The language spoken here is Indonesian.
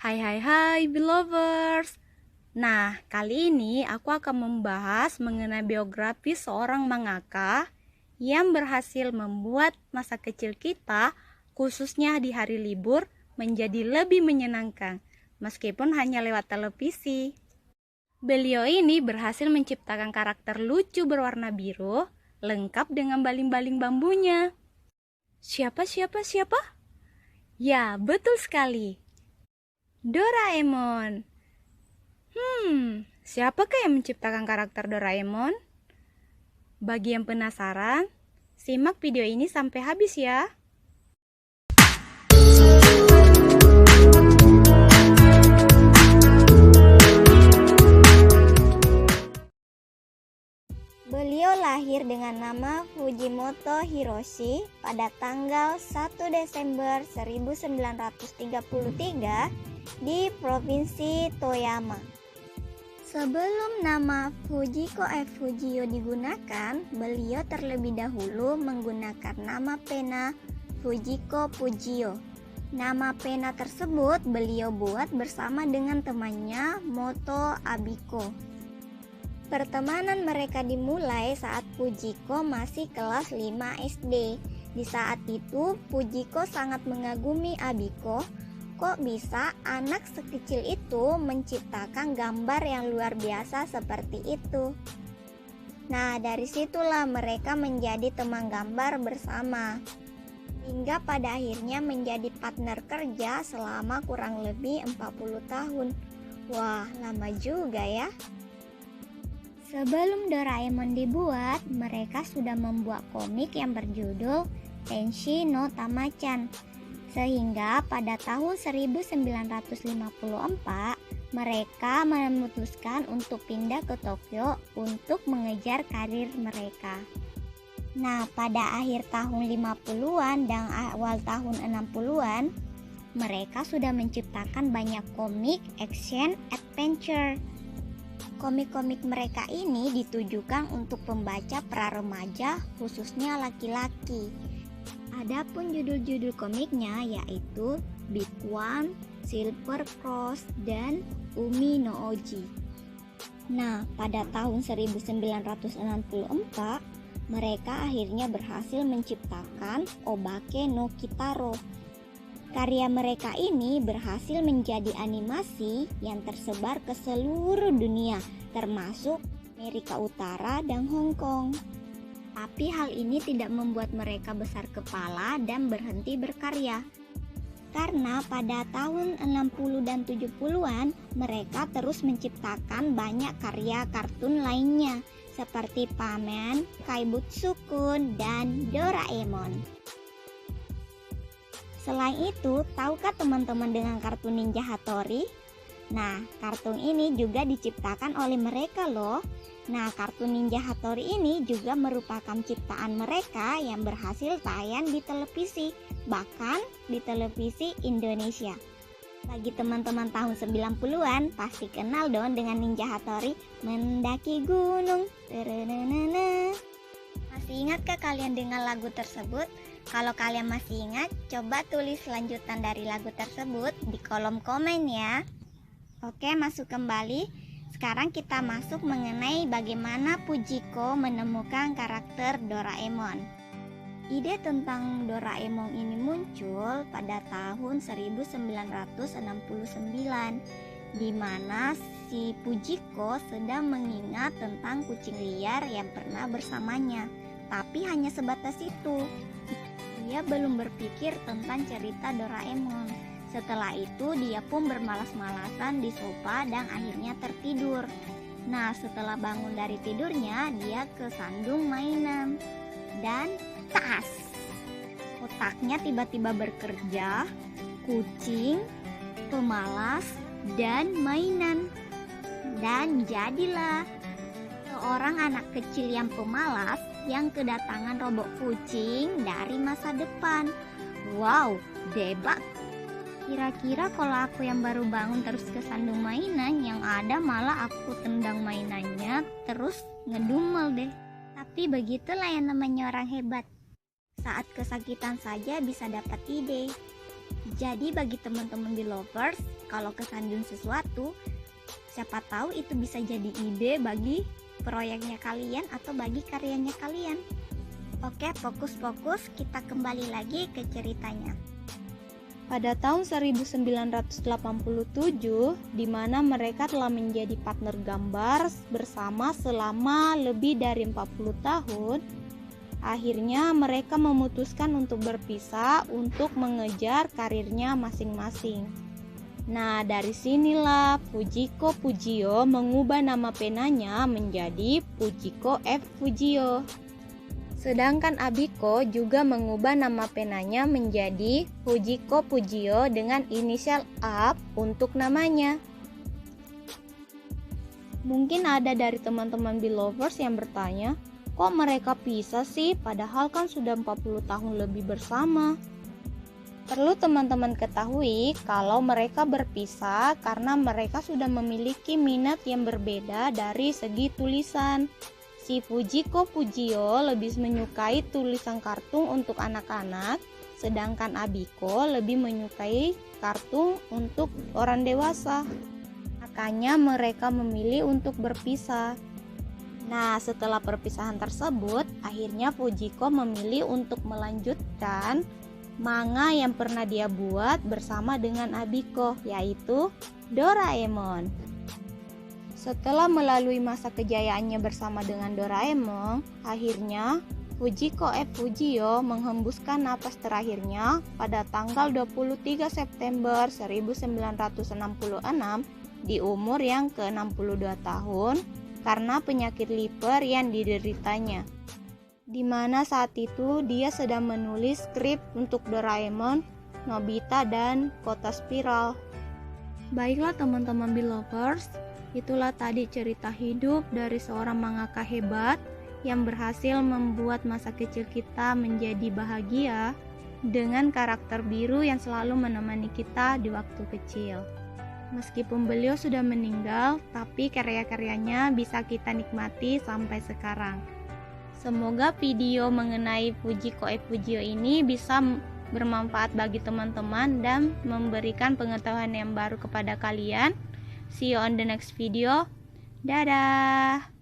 Hai hai hai belovers. Nah, kali ini aku akan membahas mengenai biografi seorang mangaka yang berhasil membuat masa kecil kita, khususnya di hari libur, menjadi lebih menyenangkan, meskipun hanya lewat televisi. Beliau ini berhasil menciptakan karakter lucu berwarna biru, lengkap dengan baling-baling bambunya. Siapa? Ya, betul sekali. Doraemon. Siapakah yang menciptakan karakter Doraemon? Bagi yang penasaran, simak video ini sampai habis ya. Beliau lahir dengan nama Fujimoto Hiroshi pada tanggal 1 Desember 1933 di Provinsi Toyama. Sebelum nama Fujiko Fujio digunakan, beliau terlebih dahulu menggunakan nama pena Fujiko Fujio. Nama pena tersebut beliau buat bersama dengan temannya Moto Abiko. Pertemanan mereka dimulai saat Fujiko masih kelas 5 SD. Di saat itu, Fujiko sangat mengagumi Abiko. Kok bisa anak sekecil itu menciptakan gambar yang luar biasa seperti itu? Nah, dari situlah mereka menjadi teman gambar bersama. Hingga pada akhirnya menjadi partner kerja selama kurang lebih 40 tahun. Wah, lama juga ya. Sebelum Doraemon dibuat, mereka sudah membuat komik yang berjudul Tenshi no Tamachan. Sehingga pada tahun 1954, mereka memutuskan untuk pindah ke Tokyo untuk mengejar karir mereka. Nah, pada akhir tahun 50-an dan awal tahun 60-an, mereka sudah menciptakan banyak komik action adventure. Komik-komik mereka ini ditujukan untuk pembaca pra remaja, khususnya laki-laki. Adapun judul-judul komiknya yaitu Big One, Silver Cross, dan Umi no Oji. Nah, pada tahun 1964, mereka akhirnya berhasil menciptakan Obake no Kitaro. Karya mereka ini berhasil menjadi animasi yang tersebar ke seluruh dunia, termasuk Amerika Utara dan Hong Kong. Tapi hal ini tidak membuat mereka besar kepala dan berhenti berkarya. Karena pada tahun 60 dan 70-an mereka terus menciptakan banyak karya kartun lainnya seperti Pamen, Kaibutsu-kun, dan Doraemon. Selain itu, tahukah teman-teman dengan kartun Ninja Hattori? Nah, kartun ini juga diciptakan oleh mereka loh. Nah, kartun Ninja Hattori ini juga merupakan ciptaan mereka yang berhasil tayang di televisi, bahkan di televisi Indonesia. Bagi teman-teman tahun 90-an, pasti kenal dong dengan Ninja Hattori mendaki gunung. Masih ingatkah kalian dengan lagu tersebut? Kalau kalian masih ingat, coba tulis lanjutan dari lagu tersebut di kolom komen ya. Oke, masuk kembali. Sekarang kita masuk mengenai bagaimana Fujiko menemukan karakter Doraemon. Ide tentang Doraemon ini muncul pada tahun 1969, di mana si Fujiko sedang mengingat tentang kucing liar yang pernah bersamanya. Tapi hanya sebatas itu. Dia belum berpikir tentang cerita Doraemon. Setelah itu dia pun bermalas-malasan di sofa dan akhirnya tertidur. Nah, setelah bangun dari tidurnya, dia kesandung mainan. Dan tas! Otaknya tiba-tiba bekerja, kucing, pemalas, dan mainan. Dan jadilah seorang anak kecil yang pemalas yang kedatangan robot kucing dari masa depan. Wow, debat! Kira-kira kalau aku yang baru bangun terus kesandung mainan, yang ada malah aku tendang mainannya terus ngedumel deh. Tapi begitulah yang namanya orang hebat. Saat kesakitan saja bisa dapat ide. Jadi bagi teman-teman Belovers, kalau kesanjung sesuatu, siapa tahu itu bisa jadi ide bagi proyeknya kalian atau bagi karyanya kalian. Oke, fokus-fokus, kita kembali lagi ke ceritanya. Pada tahun 1987, di mana mereka telah menjadi partner gambar bersama selama lebih dari 40 tahun, akhirnya mereka memutuskan untuk berpisah untuk mengejar karirnya masing-masing. Nah, dari sinilah Fujiko Fujio mengubah nama penanya menjadi Fujiko F. Fujio. Sedangkan Abiko juga mengubah nama penanya menjadi Fujiko Fujio dengan inisial A untuk namanya. Mungkin ada dari teman-teman Belovers yang bertanya, kok mereka pisah sih padahal kan sudah 40 tahun lebih bersama? Perlu teman-teman ketahui kalau mereka berpisah karena mereka sudah memiliki minat yang berbeda dari segi tulisan. Si Fujiko Fujio lebih menyukai tulisan kartun untuk anak-anak, sedangkan Abiko lebih menyukai kartun untuk orang dewasa. Makanya mereka memilih untuk berpisah. Nah, setelah perpisahan tersebut, akhirnya Fujiko memilih untuk melanjutkan manga yang pernah dia buat bersama dengan Abiko, yaitu Doraemon. Setelah melalui masa kejayaannya bersama dengan Doraemon, akhirnya Fujiko F. Fujio menghembuskan napas terakhirnya pada tanggal 23 September 1966 di umur yang ke-62 tahun karena penyakit liver yang dideritanya. Di mana saat itu dia sedang menulis skrip untuk Doraemon, Nobita, dan Kota Spiral. Baiklah teman-teman Belovers, itulah tadi cerita hidup dari seorang mangaka hebat yang berhasil membuat masa kecil kita menjadi bahagia dengan karakter biru yang selalu menemani kita di waktu kecil. Meskipun beliau sudah meninggal, tapi karya-karyanya bisa kita nikmati sampai sekarang. Semoga video mengenai Fujiko F. Fujio ini bisa bermanfaat bagi teman-teman dan memberikan pengetahuan yang baru kepada kalian. See you on the next video. Dadah.